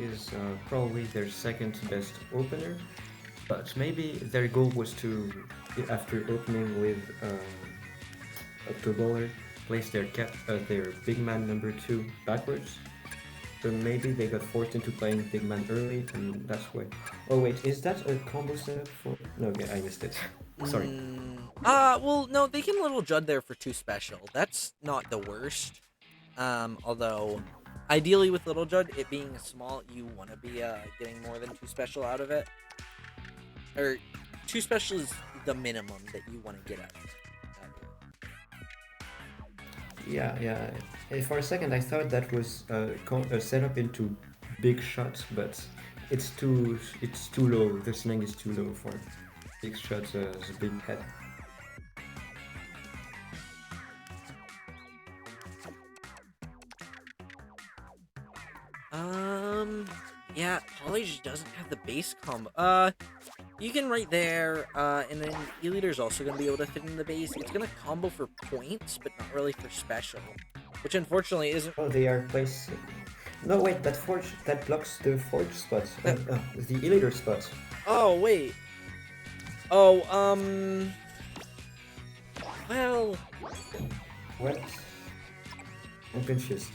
is probably their second best opener, but maybe their goal was to, after opening with Octoballer, place their big man number 2 backwards. So maybe they got forced into playing big man early, and that's why. Oh wait, is that a combo setup for? No, okay, I missed it. Sorry. Well, no, they can little Judd there for 2 special. That's not the worst. Although, ideally with little Judd, it being small, you want to be getting more than 2 special out of it. Or 2 special is the minimum that you want to get out of it. Yeah, yeah. For a second, I thought that was a setup into big shots, but it's too low. The ceiling is too low for big shots as a big head. Yeah, Poly just doesn't have the base combo. You can right there, and then E-Leader's also going to be able to fit in the base. It's going to combo for points, but not really for special. Which unfortunately isn't... Oh, they are placing... No, wait, that blocks the forge spot. The E-Leader spot. Oh, wait. Oh, well... What? I'm confused.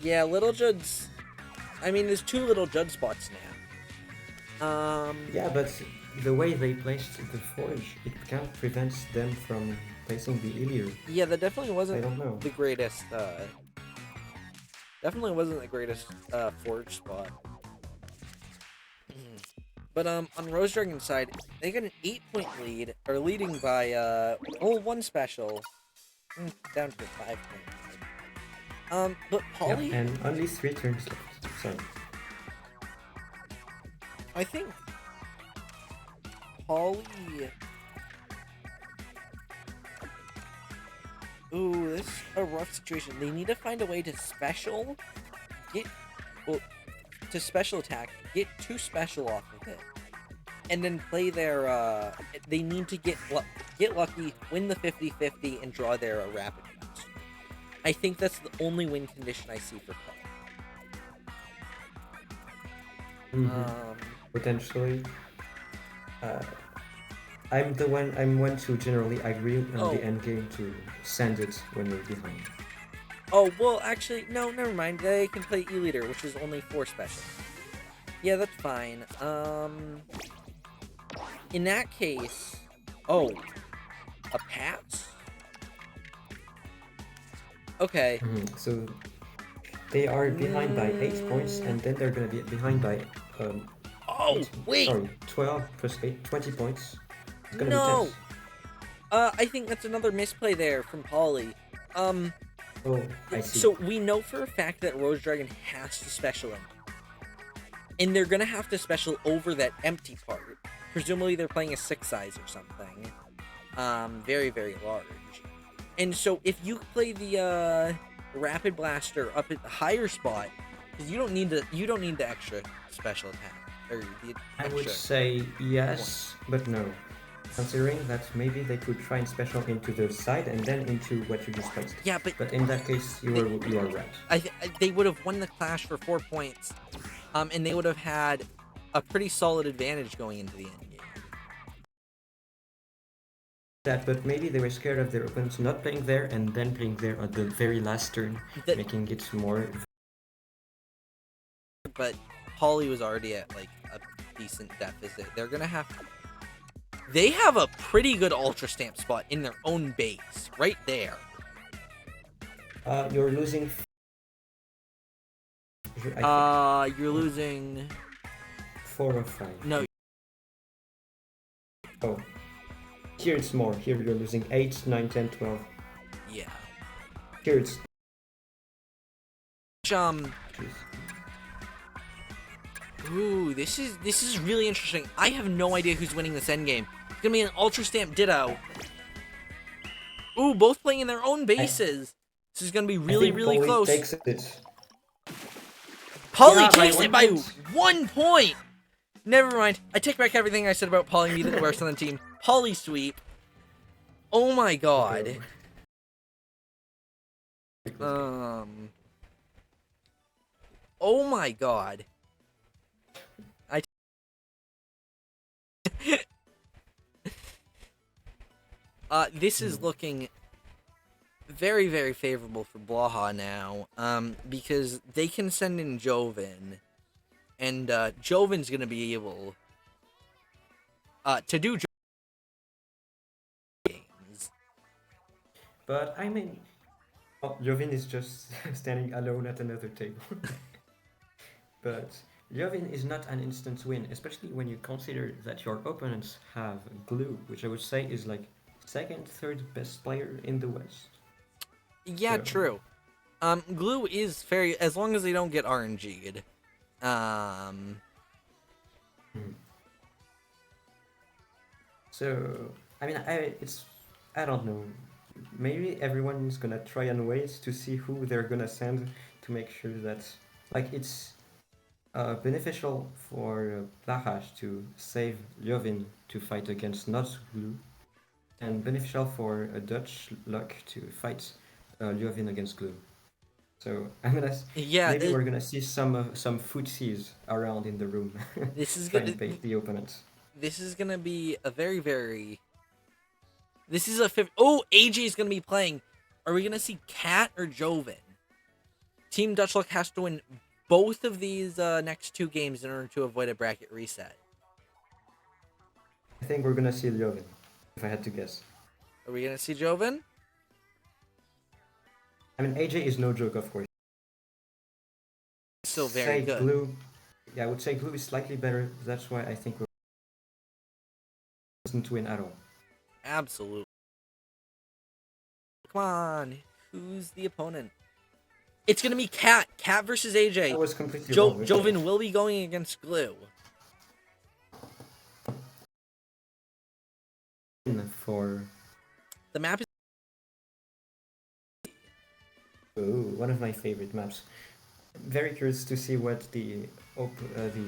Yeah, Little Judd's... I mean, there's 2 Little Judd spots now. Yeah, but the way they placed the forge, it kind of prevents them from placing the E-Leader. Yeah, that definitely wasn't I don't know. the greatest, definitely wasn't the greatest, forge spot. But, on Rose Dragon's side, they got an 8-point lead, or leading by, 1 special. Down to 5 points. But Poly... Yeah, and only 3 turns left, so... I think Poly... Ooh, this is a rough situation. They need to find a way to special, to special attack, get 2 special off of it, and then play their, they need to get lucky, win the 50-50, and draw their rapid blast. I think that's the only win condition I see for Poly. Potentially. I'm one to generally agree on the end game to send it when we're behind. Oh, well, actually, no, never mind. They can play E-Leader, which is only 4 special. Yeah, that's fine. In that case... Oh. A Pats? Okay. So, they are behind by 8 points, and then they're gonna be behind by... Oh, wait! Sorry, 12 plus 8, 20 points. It's gonna No! be tense. I think that's another misplay there from Poly. Oh, I see. So we know for a fact that Rose Dragon has to special in. And they're gonna have to special over that empty part. Presumably they're playing a 6 size or something. Very, very large. And so if you play the, Rapid Blaster up at the higher spot, because you don't need the extra special attack. Or the I would say yes, but no. Considering that maybe they could try and special into the side and then into what you just placed. Yeah, but in that case, you are right. They would have won the clash for 4 points, and they would have had a pretty solid advantage going into the end game. But maybe they were scared of their opponents not playing there and then playing there at the very last turn, making it more... But Poly was already at, like, a decent deficit. They're gonna have... They have a pretty good Ultra Stamp spot in their own base, right there. You're losing... You're losing... 4 or 5. No. Oh. Here it's more. Here you're losing 8, 9, 10, 12. Yeah. Here it's... Jeez. Ooh, this is really interesting. I have no idea who's winning this endgame. It's gonna be an Ultra Stamp Ditto. Ooh, both playing in their own bases. This is gonna be really, really close. Takes it. Poly takes it by 1 point! Never mind. I take back everything I said about Poly being the worst on the team. Poly sweep. Oh my god. Oh my god. This is looking very, very favorable for Blaha now, because they can send in Joven, and Joven's gonna be able to do games. But I mean, Jovin is just standing alone at another table. But Jovin is not an instant win, especially when you consider that your opponents have Glue, which I would say is like second, third best player in the West. Yeah, So, true. Glue is very, as long as they don't get RNG'd. So I mean, I don't know. Maybe everyone's gonna try and wait to see who they're gonna send to make sure that like it's beneficial for Blahash to save Jovin to fight against not Glue, and beneficial for Dutch Luck to fight Jovin against Glue. So Yeah, maybe we're gonna see some footsies around in the room. this is Try good. and bait the opponents. This is gonna be a very, very. This is a fifth. Oh, AJ is gonna be playing. Are we gonna see Cat or Joven? Team Dutch Luck has to win both of these next two games in order to avoid a bracket reset. I think we're gonna see Jovin, if I had to guess. Are we gonna see Joven? I mean, AJ is no joke, of course. Still very good. Glue, yeah, I would say Glue is slightly better. That's why I think we're doesn't win at all. Absolutely. Come on, who's the opponent? It's gonna be Cat. Cat versus AJ. That was completely wrong. Joven will be going against Glue. For the map is one of my favorite maps. Very curious to see what the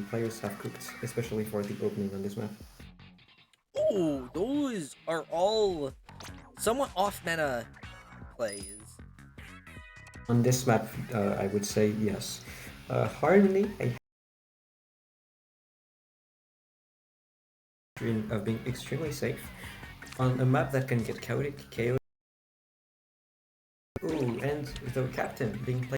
players have cooked, especially for the opening on this map. Ooh, those are all somewhat off-meta plays. On this map, I would say yes. Harmony, of being extremely safe on a map that can get chaotic. Ooh, and the captain being played.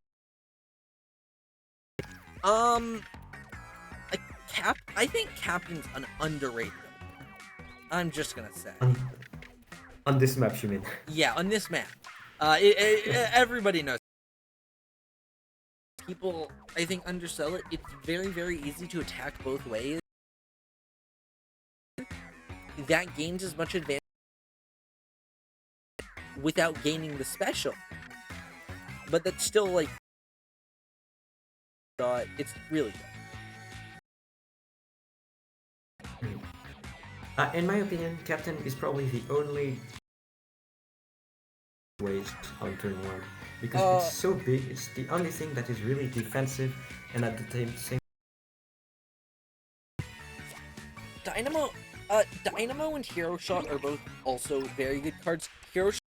I think Captain's an underrated. I'm just gonna say. On this map, you mean? Yeah, on this map. Everybody knows. People, I think, undersell it. It's very, very easy to attack both ways. That gains as much advantage without gaining the special. But that's still, like, it's really good. In my opinion, Captain is probably the only waste on turn 1. Because it's so big, it's the only thing that is really defensive and at the same Dynamo and Hero Shot are both also very good cards. Hero Shot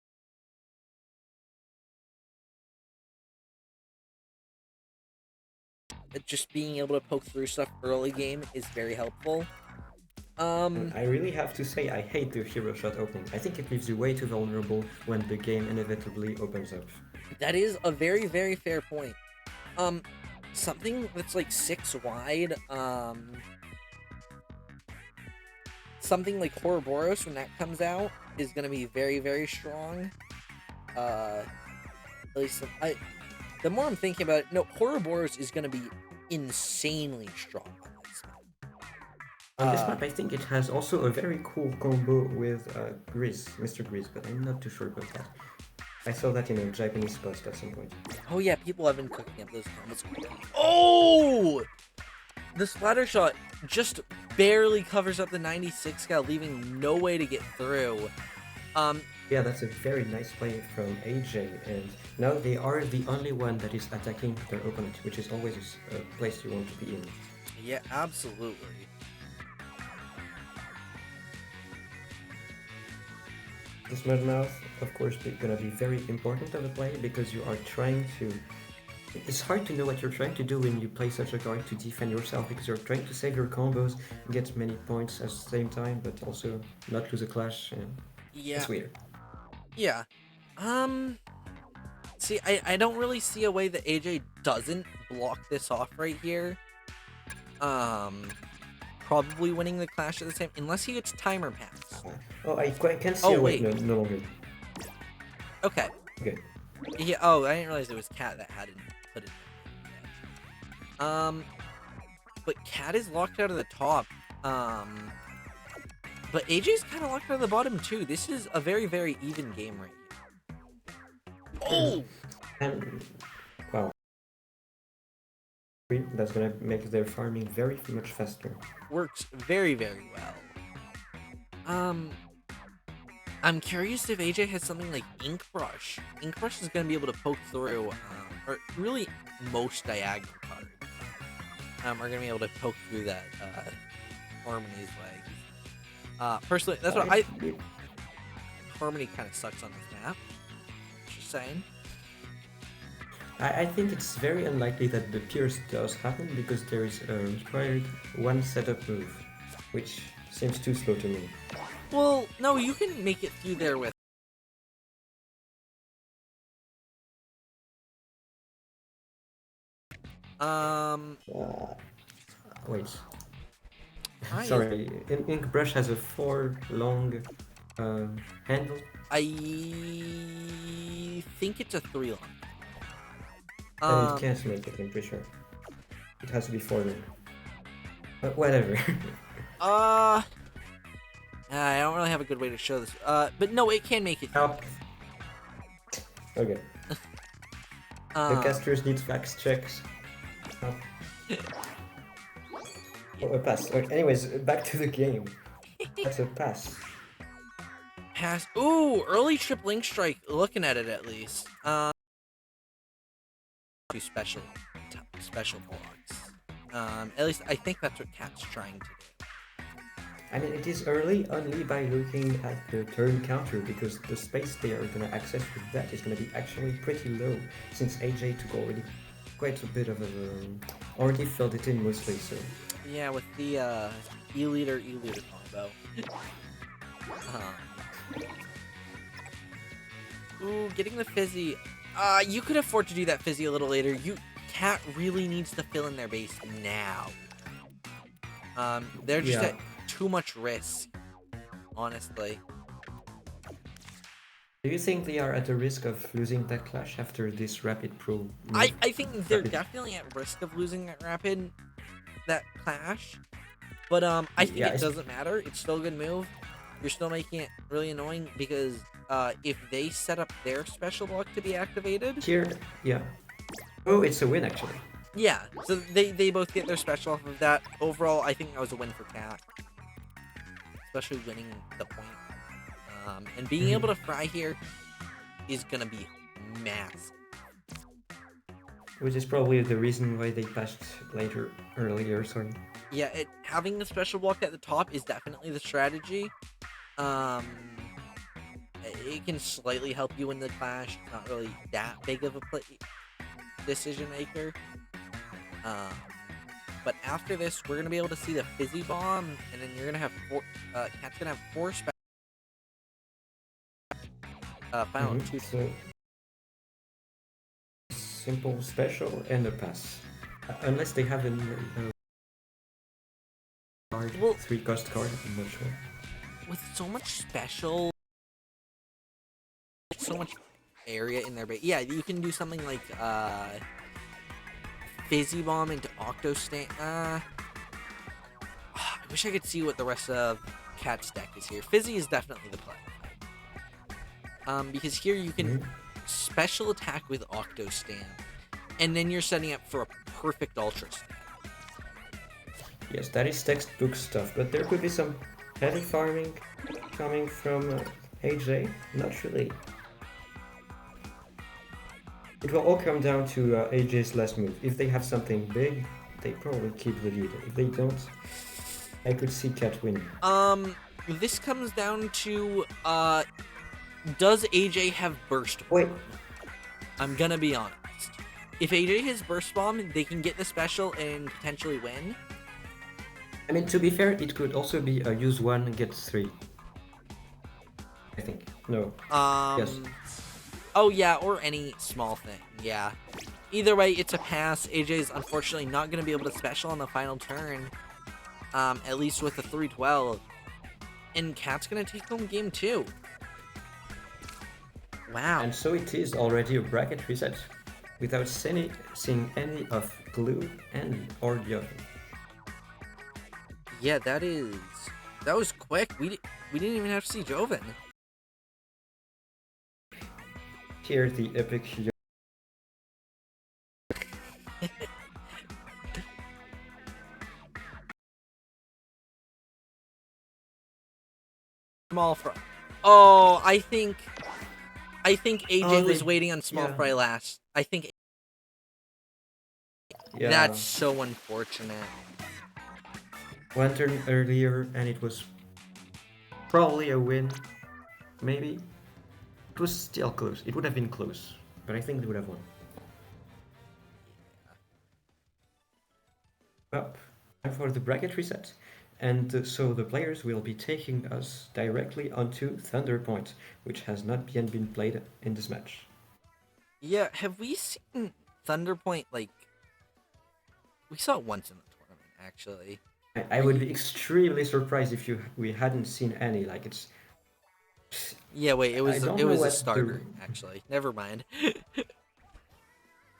just being able to poke through stuff early game is very helpful. I really have to say I hate the Hero Shot opening. I think it leaves you way too vulnerable when the game inevitably opens up. That is a very, very fair point. Something that's like 6 wide, something like Ouroboros when that comes out is going to be very, very strong. At least the more I'm thinking about it, no, Ouroboros is going to be insanely strong on this map. On this map, I think it has also a very cool combo with Mr. Grizz, but I'm not too sure about that. I saw that in a Japanese post at some point. Oh yeah, people have been cooking up those combos. Oh! The splatter shot just barely covers up the 96 guy, leaving no way to get through. Yeah, that's a very nice play from AJ, and now they are the only one that is attacking their opponent, which is always a place you want to be in. Yeah, absolutely. This Mudmouth, of course, is going to be very important of a play because you are trying to It's hard to know what you're trying to do when you play such a card to defend yourself, because you're trying to save your combos, get many points at the same time, but also not lose a clash. And Yeah. it's weird. Yeah. See, I don't really see a way that AJ doesn't block this off right here. Probably winning the clash at the same, unless he gets timer pass. Oh, I can see a way. Wait. No longer. Okay. Okay. Yeah. Oh, I didn't realize it was Cat that hadn't put it in. But Cat is locked out of the top. But AJ's kind of locked out of the bottom too. This is a very, very even game right here. Oh! And wow. That's gonna make their farming very much faster. Works very, very well. I'm curious if AJ has something like Ink Brush. Ink Brush is going to be able to poke through, or really most diagonal cards are going to be able to poke through that Harmony's way. Personally, that's what I... Harmony kind of sucks on this map. Just saying. I think it's very unlikely that the Pierce does happen, because there is a required one setup move, which seems too slow to me. Well, no, you can make it through there with... Wait. Sorry, Ink Brush has a 4 long handle. I think it's a 3 long. And it can't make it, I'm pretty sure. It has to be 4 long. But whatever. I don't really have a good way to show this. But no, it can make it. Help. Okay. The casters need fax checks. Help. Oh, a pass. Okay, anyways, back to the game. That's a pass. Pass. Ooh, early trip link strike. Looking at it at least. Two special blocks. At least I think that's what Cat's trying to do. I mean, it is early only by looking at the turn counter, because the space they are going to access with that is going to be actually pretty low, since AJ took already quite a bit of a... already filled it in mostly, so... Yeah, with the E-leader combo. Ooh, getting the fizzy. You could afford to do that fizzy a little later. Cat really needs to fill in their base now. They're just at too much risk, honestly. Do you think they are at the risk of losing that clash after this rapid pro? I think they're definitely at risk of losing that clash. But I think it doesn't matter. It's still a good move. You're still making it really annoying, because if they set up their special block to be activated... Here, yeah. Oh, it's a win, actually. Yeah, so they both get their special off of that. Overall, I think that was a win for Cat. Especially winning the point. And being able to fry here is going to be massive. Which is probably the reason why they passed earlier, sorry. Yeah, having the special block at the top is definitely the strategy. It can slightly help you win the clash. It's not really that big of a decision maker. But after this, we're going to be able to see the Fizzy Bomb, and then you're going to have Cat's going to have 4 final 2. So, simple special and a pass. Unless they have a card, 3-cost card, I'm not sure. With so much special, so much area in their base. Yeah, you can do something like Fizzy Bomb into Octo Stand. I wish I could see what the rest of Cat's deck is here. Fizzy is definitely the play. Because here you can special attack with Octo Stand, and then you're setting up for a perfect Ultra Stand. Yes, that is textbook stuff, but there could be some heavy farming coming from AJ. Not really. It will all come down to AJ's last move. If they have something big, they probably keep the lead. If they don't, I could see Cat winning. This comes down to, does AJ have burst? Wait. I'm gonna be honest. if AJ has Burst Bomb, they can get the special and potentially win. I mean, to be fair, it could also be a use 1, get 3. I think. No. Yes. Oh, yeah, or any small thing. Yeah. Either way, it's a pass. AJ is unfortunately not going to be able to special on the final turn. At least with the 312. And Cat's going to take home game 2. Wow. And so it is already a bracket reset without seeing any of Glue and or Young. Yeah, that was quick. We didn't even have to see Joven. Here the epic Small fry. Oh, I think AJ was waiting on small fry last. I think that's so unfortunate. One turn earlier and it was probably a win. Maybe. It was still close. It would have been close, but I think they would have won. Well, time for the bracket reset. And so the players will be taking us directly onto Thunder Point, which has not yet been played in this match. Yeah, have we seen Thunder Point, like... We saw it once in the tournament, actually. I would be extremely surprised if we hadn't seen any, like it's... Yeah, wait, it was a starter, actually. Never mind.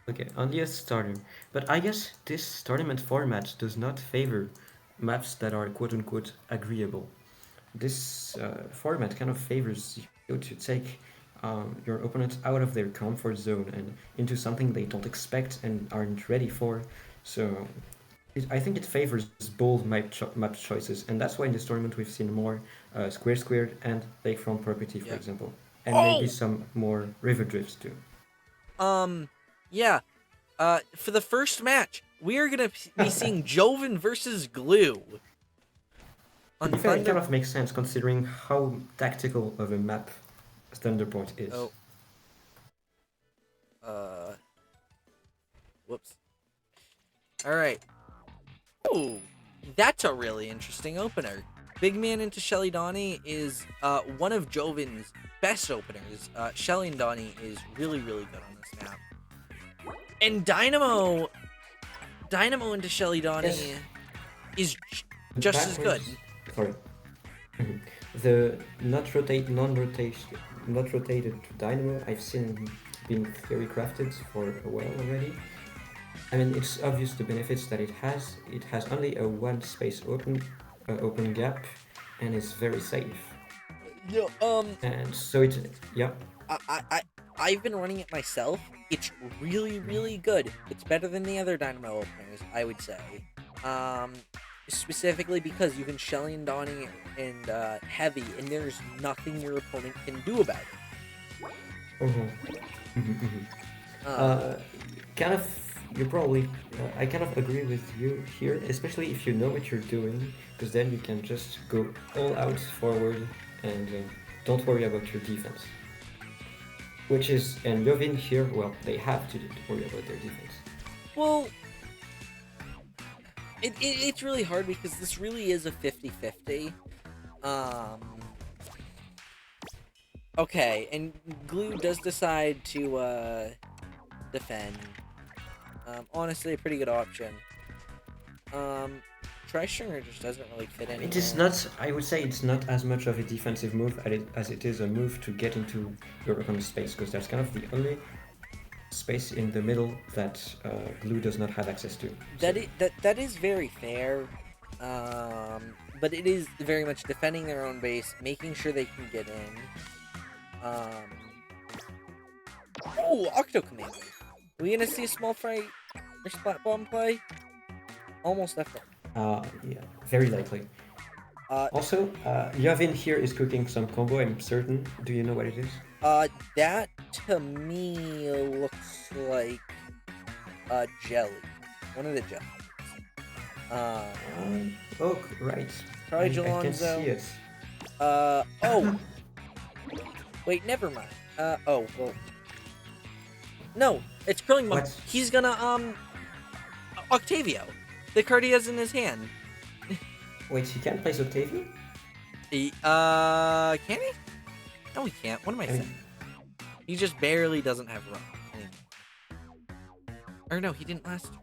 Okay, only a starter. But I guess this tournament format does not favor maps that are quote-unquote agreeable. This format kind of favors you to take your opponent out of their comfort zone and into something they don't expect and aren't ready for. So I think it favors bold map choices, and that's why in this tournament we've seen more square and lakefront property, for example, and maybe some more river drifts too. Yeah. For the first match, we are gonna be seeing Joven versus Glue. In fact, it kind of makes sense considering how tactical of a map Thunderpoint is. Oh. Whoops. Alright. Ooh, that's a really interesting opener. Big Man into Shelly Donnie is one of Joven's best openers. Shelly and Donnie is really, really good on this map. And Dynamo into Shelly Donnie is just as good. Sorry. The not rotated Dynamo, I've seen being theory crafted for a while already. I mean, it's obvious the benefits that it has. It has only a one space open gap, and it's very safe. Yeah. And so I've been running it myself. It's really, really good. It's better than the other Dynamo openers, I would say. Specifically because you can Shelly and Donnie and Heavy, and there's nothing your opponent can do about it. Kind of. You probably, I kind of agree with you here, especially if you know what you're doing, because then you can just go all out forward and don't worry about your defense. Which is, and Jovin here, well, they have to worry about their defense. Well, it's really hard because this really is a 50-50. Okay, and Glue does decide to defend. Honestly, a pretty good option. Tri-Stringer just doesn't really fit anywhere. It is not, I would say it's not as much of a defensive move as it is a move to get into your opponent's space, because that's kind of the only space in the middle that Glue does not have access to. That is very fair, but it is very much defending their own base, making sure they can get in. Oh, Octo Command. Are we gonna see a small fry or splat bomb play? Almost definitely. Yeah, very likely. Also, Yavin here is cooking some combo, I'm certain. Do you know what it is? That to me looks like jelly. One of the jellies. Oh, right. Probably I can see Jalonzo. it. Oh. Wait, never mind. Oh, well. No, it's Curling Monk. What? He's gonna, Octavio. The card he has in his hand. Wait, he can't play Octavio? Can he? No, he can't. What am I I saying? mean, He just barely doesn't have run anymore. Or no, he didn't last turn.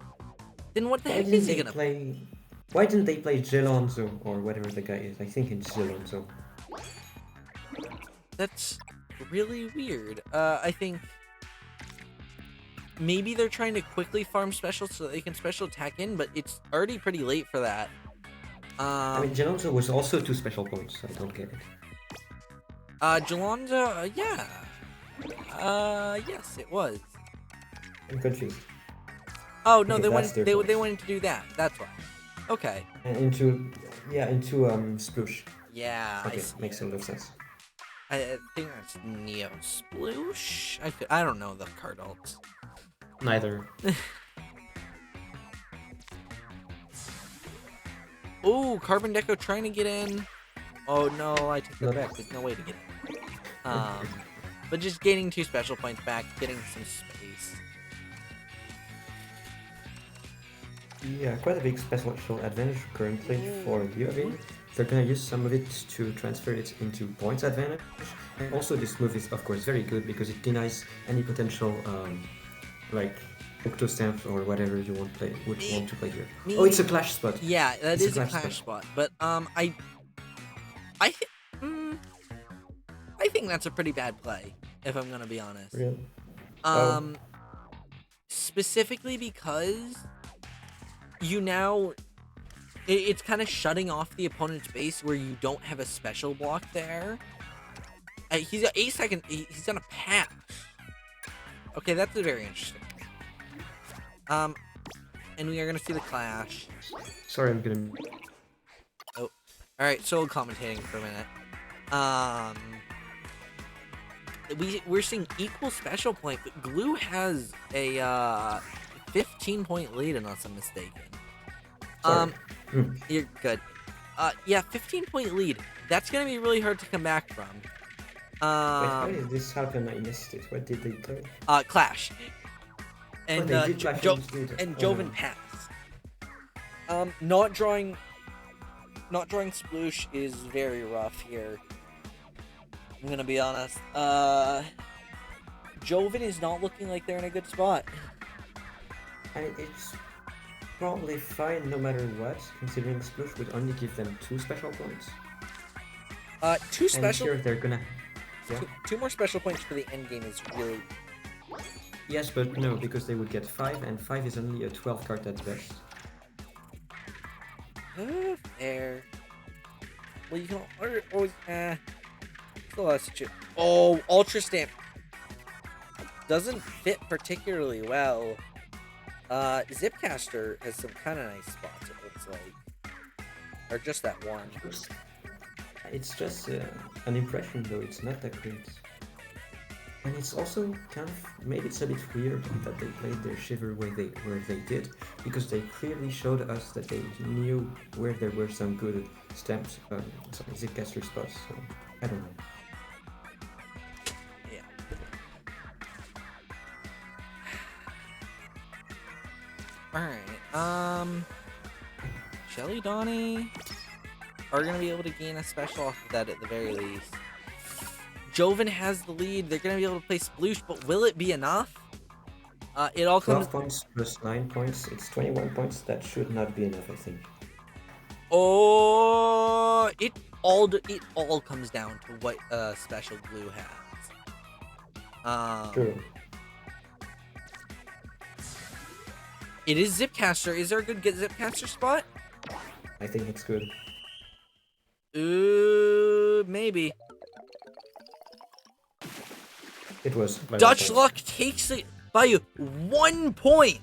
Then what the why heck didn't is he they gonna play? Why didn't they play Gelonzo or whatever the guy is? I think it's Gelonzo. That's really weird. I think maybe they're trying to quickly farm specials so they can special attack in, but it's already pretty late for that. I mean, Gelonzo was also 2 special points. I don't get it. Jalonza, yeah. Yes, it was. I'm confused. Oh no, Okay, they that's went. their They choice. wanted to do that. That's why. Okay. And into Sploosh. Yeah. Okay, I see makes a it. lot of sense. I think that's Neo Sploosh. I don't know the card alts. Neither. Ooh, Carbon Deco trying to get in. Oh no, I take that Not- back. There's no way to get in. But just gaining 2 special points back, getting some space. Yeah, quite a big special advantage currently for Liovin. They're gonna use some of it to transfer it into points advantage. And also this move is of course very good because it denies any potential like Octostamp or whatever you want to play here. Oh, it's a clash spot. Yeah, that It's a is a clash clash spot. But I think that's a pretty bad play, if I'm gonna be honest. Really? Specifically because you now it's kind of shutting off the opponent's base where you don't have a special block there. He's got 8 seconds. He's gonna pass. Okay, that's very interesting. And we are gonna see the clash. Sorry, I'm gonna. All right, solo commentating for a minute. We're seeing equal special point, but Glue has a 15-point lead, unless I'm mistaken. Sorry. You're good. Yeah, 15-point lead. That's gonna be really hard to come back from. Wait, how did this happen? I missed it. What did they play? Clash. And they did clash instead. and Oh, Joven no. pass. Not drawing Sploosh is very rough here. I'm gonna be honest. Joven is not looking like they're in a good spot. I mean, it's probably fine no matter what, considering Sploosh would only give them 2 special points. 2 And special, here they're gonna. Yeah. two more special points for the end game is really. Yes, but no, because they would get 5, and 5 is only a 12 card at best. Fair. Well, you can always. Still has to choose. Oh, Ultra Stamp doesn't fit particularly well. Zipcaster has some kind of nice spots. It looks like, or just that one. It's just an impression, though. It's not that great. And it's also kind of maybe it's a bit weird that they played their Shiver where they did, because they clearly showed us that they knew where there were some good stamps, Zipcaster spots. So I don't know. Yeah. All right. Shelly Donnie are gonna be able to gain a special off of that at the very least. Joven has the lead. They're gonna be able to play Sploosh, but will it be enough? It all 12 comes. points plus 9 points. It's 21 points. That should not be enough, I think. Oh, it all comes down to what special Glue has. True. It is Zipcaster. Is there a good Zipcaster spot? I think it's good. Maybe. It was. Dutch Luck takes it by 1 point.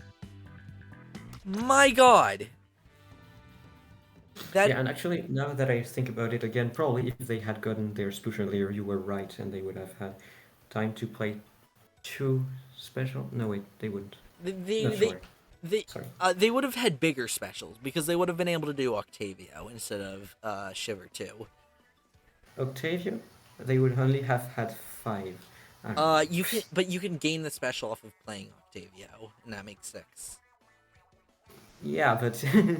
My God. That Yeah, and actually, now that I think about it again, probably if they had gotten their Sploosh earlier, you were right, and they would have had time to play 2 special. No, wait, they wouldn't. Sorry. They would have had bigger specials because they would have been able to do Octavio instead of Shiver 2. Octavio, they would only have had 5. You can, but you can gain the special off of playing Octavio, and that makes 6. Yeah, but I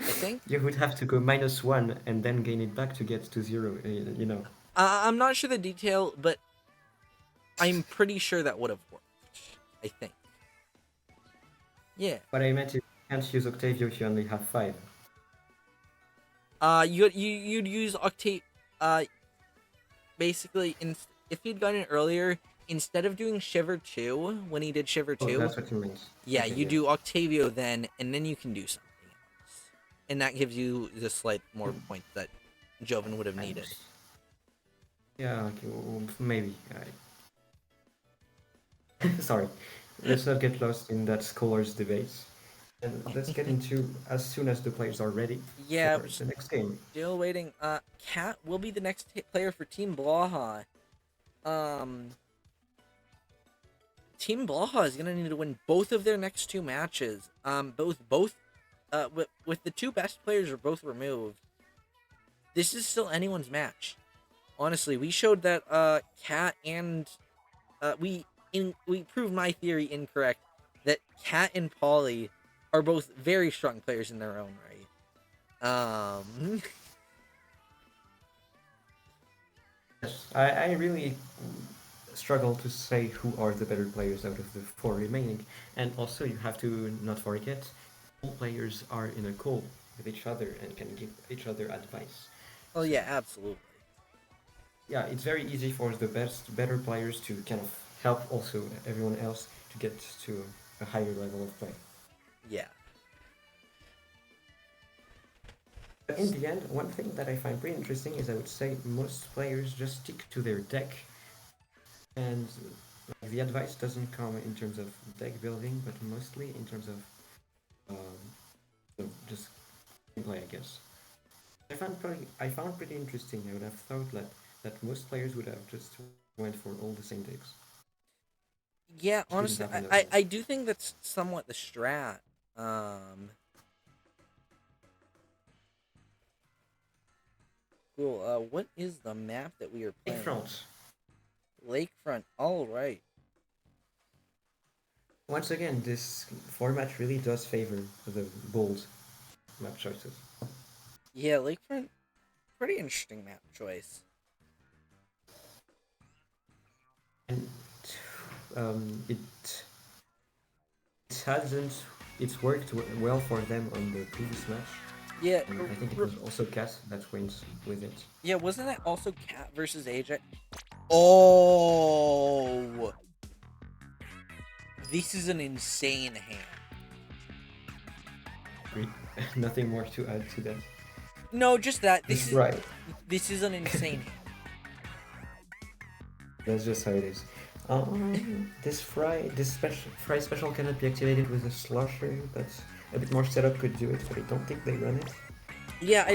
think. you would have to go -1 and then gain it back to get to 0. You know. I'm not sure the detail, but I'm pretty sure that would have worked. I think. Yeah. What I meant is you can't use Octavio if you only have 5. You'd use Octave. Basically, if he'd gotten it earlier, instead of doing Shiver 2 when he did Shiver 2, that's what you meant. yeah, Okay, you do Octavio then, and then you can do something else, and that gives you the slight more points that Joven would have needed. Yeah, okay, well, maybe. Sorry, let's not get lost in that scholars debate. And let's get into as soon as the players are ready. Yeah, for the next game. Still waiting. Cat will be the next player for Team Blaha. Team Blaha is gonna need to win both of their next 2 matches. With the 2 best players are both removed. This is still anyone's match. Honestly, we showed that Cat and we proved my theory incorrect that Cat and Polly are both very strong players in their own right. Yes, I really struggle to say who are the better players out of the 4 remaining. And also, you have to not forget, all players are in a call with each other and can give each other advice. Oh yeah, absolutely. Yeah, it's very easy for the better players to kind of help also everyone else to get to a higher level of play. Yeah. But in the end, one thing that I find pretty interesting is I would say most players just stick to their deck, and like, the advice doesn't come in terms of deck building, but mostly in terms of just gameplay, I guess. I found pretty interesting. I would have thought that most players would have just went for all the same decks. Yeah, honestly, I do think that's somewhat the strat. Cool. What is the map that we are playing? Lakefront. Lakefront. All right. Once again, this format really does favor the bold map choices. Yeah, Lakefront. Pretty interesting map choice. And it it's worked well for them on the previous match. Yeah, and I think it was also Cat that wins with it. Yeah, wasn't it also Cat versus AJ? Oh, this is an insane hand. Great. Nothing more to add to that. No, just that. This is right. This is an insane hand. That's just how it is. This fry special cannot be activated with a slusher, but a bit more setup could do it, but I don't think they run it. Yeah,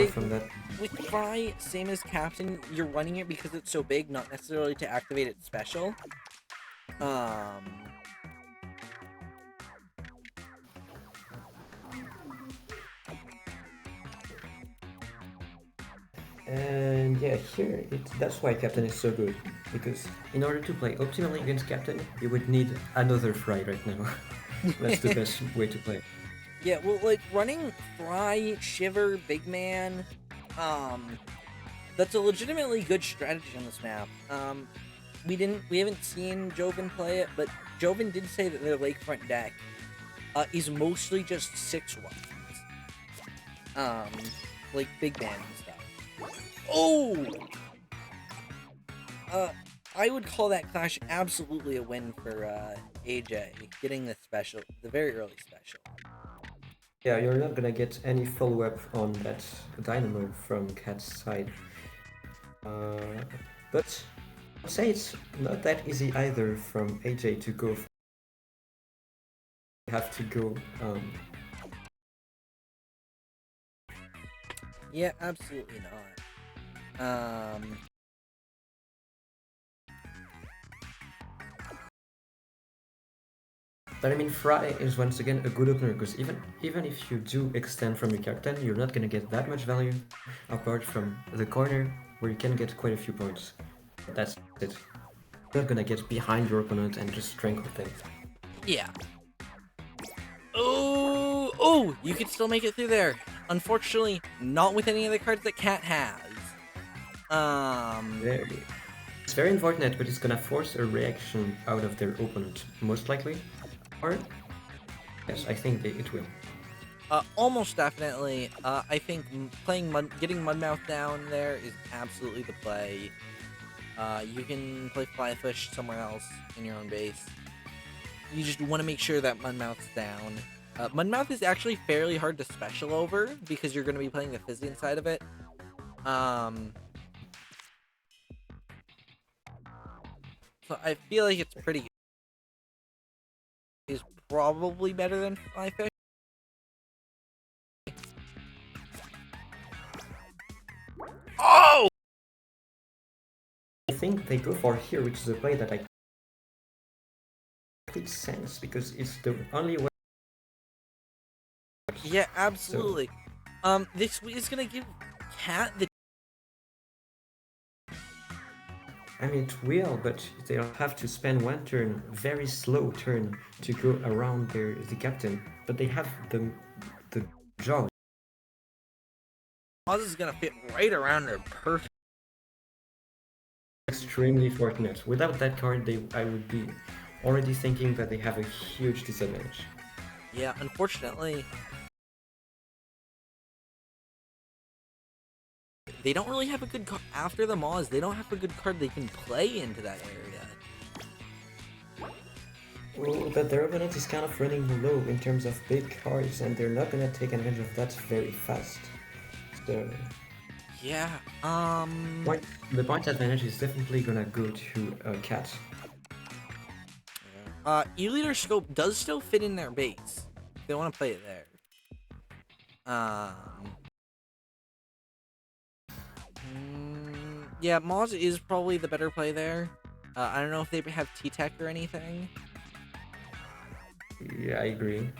with Fry, same as Captain, you're running it because it's so big, not necessarily to activate its special. And yeah, here, that's why Captain is so good, because in order to play optimally against Captain, you would need another Fry right now. That's the best way to play. Yeah, well, like, running Fry, Shiver, Big Man, that's a legitimately good strategy on this map. We haven't seen Joven play it, but Joven did say that their Lakefront deck, is mostly just 6 runs. Like Big Man and stuff. Oh! I would call that clash absolutely a win for, AJ, getting the special, the very early special. Yeah, you're not gonna get any follow-up on that Dynamo from Cat's side. But I'd say it's not that easy either from AJ to go. You have to go. Yeah, absolutely not. But I mean, Fry is once again a good opener, because even if you do extend from your captain, you're not gonna get that much value apart from the corner where you can get quite a few points. That's it. not gonna get behind your opponent and just strength with them. Yeah. Oh, you could still make it through there. Unfortunately, not with any of the cards that Cat has. It's very unfortunate, but it's gonna force a reaction out of their opponent, most likely. Or yes, I think it will. Almost definitely. I think getting Mudmouth down there is absolutely the play. You can play Flyfish somewhere else in your own base. You just want to make sure that Mudmouth's down. Mudmouth is actually fairly hard to special over because you're going to be playing the Fizzy inside of it. So I feel like it's pretty. Is probably better than Flyfish. Oh! I think they go for here, which is a play that I complete sense because it's the only way. Yeah, absolutely. So, this is gonna give Cat the. I mean, it will, but they'll have to spend one turn, very slow turn, to go around the captain. But they have the job. Oz is gonna fit right around there, perfect. Extremely fortunate. Without that card, I would be already thinking that they have a huge disadvantage. Yeah, unfortunately, they don't really have a good card after the Moz. They don't have a good card they can play into that area. Well, but their opponent is kind of running low in terms of big cards, and they're not gonna take advantage of that very fast. So yeah, the point advantage is definitely gonna go to Cat. E-Leader Scope does still fit in their base. If they want to play it there. Yeah, Moz is probably the better play there. I don't know if they have T-Tech or anything. Yeah, I agree.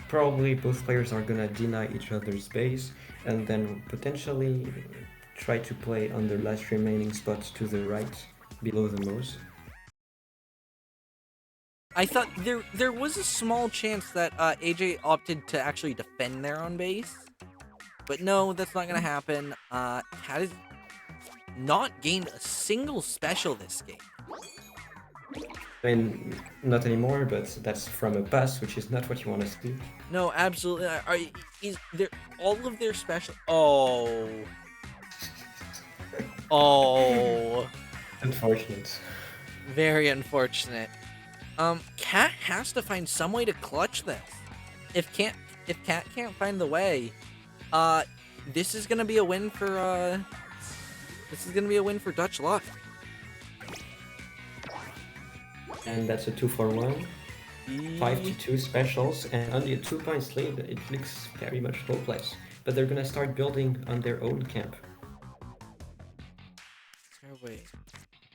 Probably both players are gonna deny each other's base and then potentially try to play on the last remaining spot to the right, below the Moz. I thought there was a small chance that AJ opted to actually defend their own base. But no, that's not gonna happen. Cat has not gained a single special this game. I mean, not anymore, but that's from a pass, which is not what you want to see. No, absolutely. All of their special? Oh. Oh. Unfortunate. Very unfortunate. Cat has to find some way to clutch this. If Cat can't find the way, this is gonna be a win for Dutch Luck. And that's a 2-for-1. 5-2 specials, and only a 2 points lead. It looks very much hopeless. But they're gonna start building on their own camp. Oh, wait.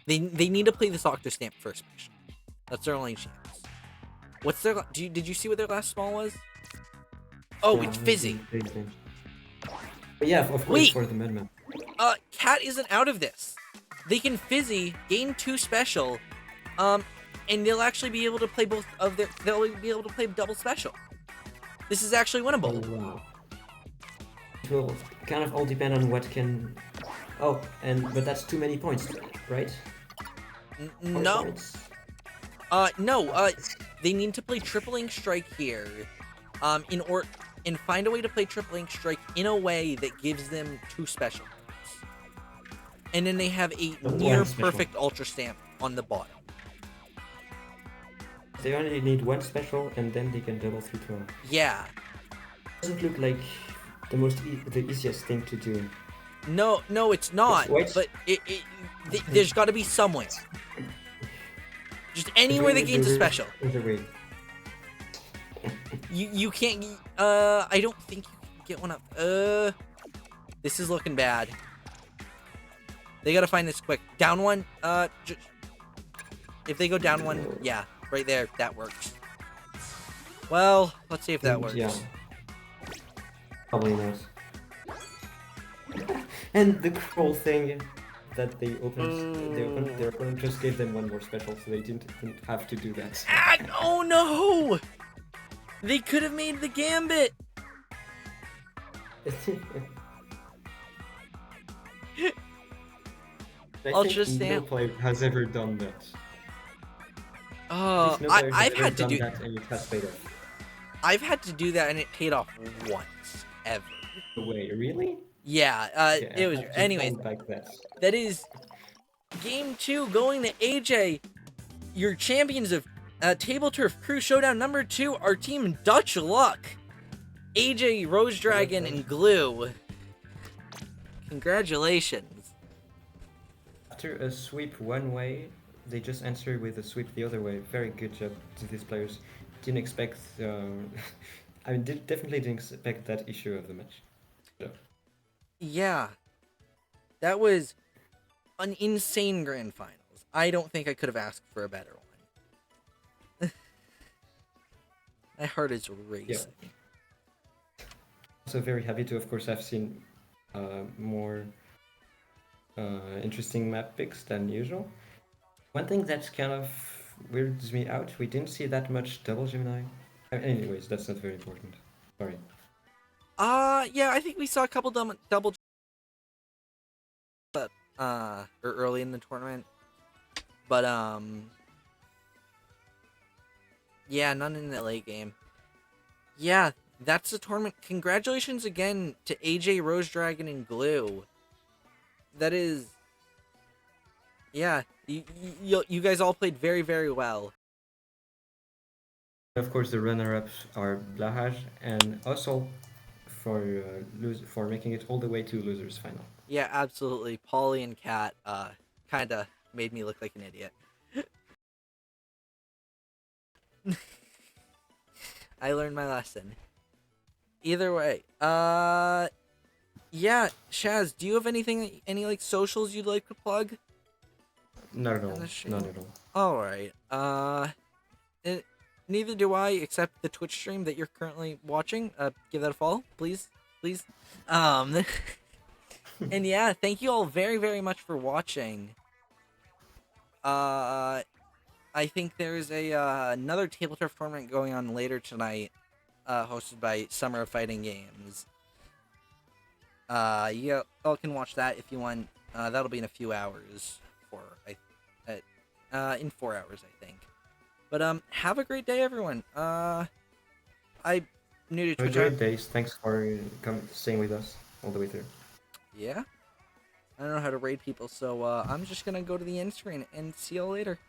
They need to play this Octostamp first special. That's their only chance. What's their? Did you see what their last small was? Oh, it's Fizzy. But yeah, of course, for the Mudmouth. Cat isn't out of this. They can Fizzy, gain 2 special, and they'll actually be able to play both of their. They'll be able to play double special. This is actually winnable. Oh, wow. It will kind of all depend on what can. Oh, but that's too many points, right? No. Points? No. They need to play Triple Ink Strike here, and find a way to play Triple Ink Strike in a way that gives them 2 special points. And then they have a near perfect Ultra Stamp on the bottom. They only need 1 special, and then they can double through 12. Yeah. Doesn't look like the easiest thing to do. No, it's not. But there's got to be some way. Just anywhere that gains a special. You can't. I don't think you can get one up. This is looking bad. They gotta find this quick. Down 1. If they go down 1, yeah, right there, that works. Well, let's see if that works. Yeah. Probably not. And the cool thing, that their opponent just gave them one more special, so they didn't have to do that. Ah, oh no! They could have made the gambit. I'll think just no stand. player has ever done that. Oh, No player has I've ever had to done do. that, and it has paid off. I've had to do that, and it paid off once ever. No way, really? Yeah. Yeah, It was. I have to Anyways, count like that. that is game 2 going to AJ. Your champions of Tableturf Crew Showdown number 2 are Team Dutch Luck. AJ, Rose Dragon, and Glue. Congratulations. After a sweep one way, they just answer with a sweep the other way. Very good job to these players. Didn't expect. I definitely didn't expect that issue of the match. So. Yeah. That was an insane grand finals. I don't think I could have asked for a better one. My heart is racing. Yeah. Also very happy to, of course, have seen more interesting map picks than usual. One thing that kind of weirds me out, we didn't see that much double Gemini. Anyways, that's not very important. Sorry. Yeah, I think we saw a couple double, but or early in the tournament, but yeah, none in the late game. Yeah, that's the tournament. Congratulations again to AJ, Rose Dragon, and Glue. That is, yeah, you guys all played very, very well. Of course, the runner-ups are Blahaj and Osol for making it all the way to losers final. Yeah, absolutely. Polly and Kat kind of made me look like an idiot. I learned my lesson. Either way, yeah, Shaz, do you have any like socials you'd like to plug? Not at all. Not at all. All right. Neither do I, except the Twitch stream that you're currently watching. Give that a follow, please. And yeah, thank you all very, very much for watching. I think there's another Tableturf tournament going on later tonight, hosted by Summer of Fighting Games. You all can watch that if you want. That'll be in a few hours. In 4 hours, I think. But have a great day, everyone. I'm new to Twitch. Have a great day. Thanks for staying with us all the way through. Yeah. I don't know how to raid people, so I'm just gonna go to the end screen and see y'all later.